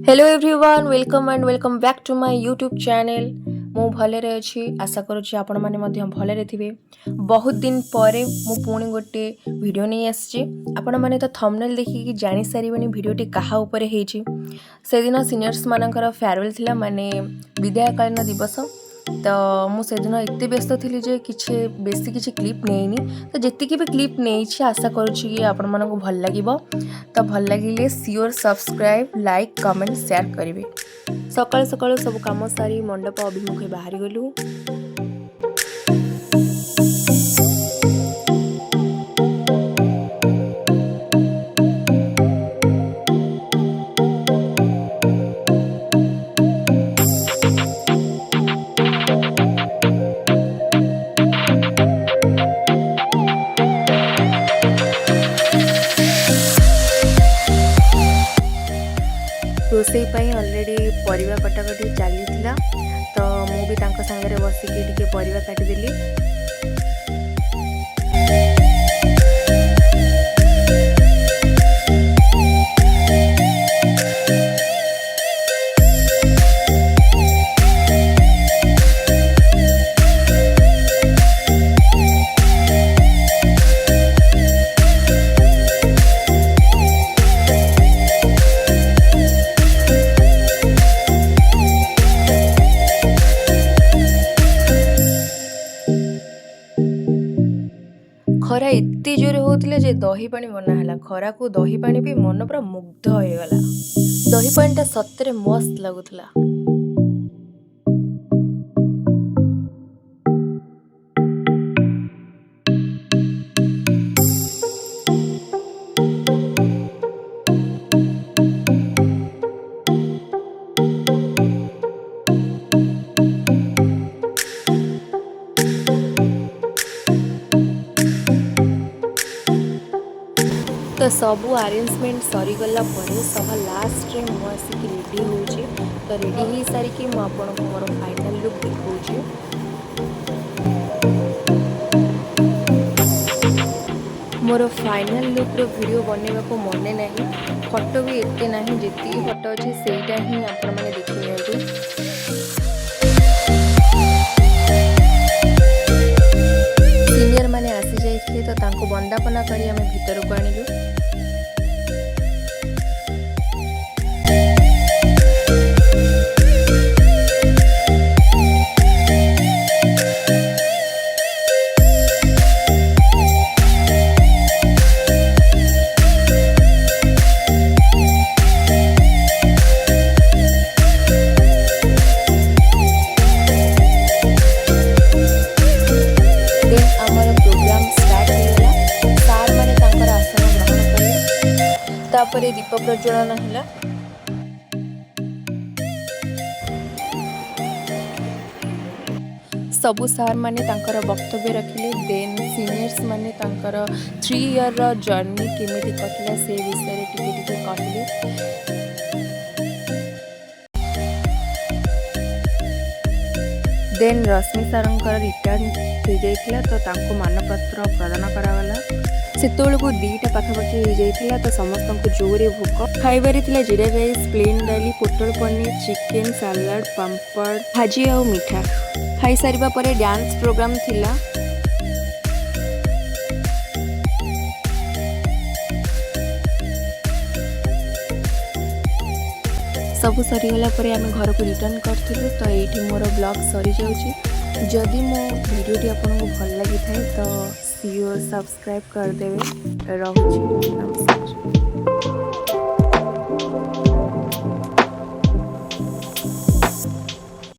Hello everyone welcome and welcome back to my YouTube channel. मु भले अच्छी आशा करुच्ची आपण मैंने भले थे। बहुत दिन पर मु पुणी गोटे वीडियो नहीं आसी। आपण मैंने तो थंबनेल देखिकी जानी सारे वीडियोटी कहा ऊपर है। से दिन सीनियर्स मानकर फेयरवेल थिला माने विदायकालीन दिवस। तो मुझे एत व्यस्त थी जे किसी बेसी किसी क्लिप नहीं तो जी भी क्लिप नहीं आशा करुच्ची कि आपण मानक भल लगे। तो भल लगे sure subscribe like comment share करेंगे। सकाल सकाल सब कम सारी मंडप अभिमुखे बाहरी गलु। रोसई ऑलरेडी परिवा कटाकटी चली तो मुझे सांगे बसिकी परिवा काटिदेली। खरा एत जोरे होता जे दही पानी बनाला। खरा को दही पानी भी मन पूरा मुग्ध हो गला। दही पानीटा सतरे मस्त लगुला। तो सबू अरेंजमेंट सरीगला सब लास्ट रे मुझे रेडी होची। तो रेडी हो सारिकी मुझे मोर फाइनल लुक देखा। मोर फाइनल लुक रो वीडियो बनने को मने नहीं। फोटो भी एते नहीं जितनी फोटो अच्छे सेटा ही आपण माने देखि नियंतु। सीनियर माने आसी जाइथिले तो तांको वंदना करी आमे भीतर को आनिलु। तापरे दीप प्रज्वलन है। सबु सार माने तांकर वक्तव्य रखिले। देन सीनियर्स माने तांकर 3 ईयर रो जर्नी केमिति कटिला से विषय टिके कहले। देन रश्मि सारंकर रिटर्न हो जाइथिला तो तांको मानपत्र प्रदान करागला। सेतोल को 2टा पाखापाखि हो जाइथिला तो समस्त को जोरे भूक खाइबारे थिला। जीरा राइस प्लेन डाली पोटल पनीर चिकेन सलाड पापड़ भाजी और मिठा खाई सारिबा परे डांस प्रोग्राम थिला। सब सरीगला परे आमे घर को रिटर्न करथिलु। तो एठी मोर ब्लॉग सरी जाउची। जदि मो वीडियोटी आपको भल लगी थाए तो सियोर सब्सक्राइब कर देवे। रहुची नमस्कार।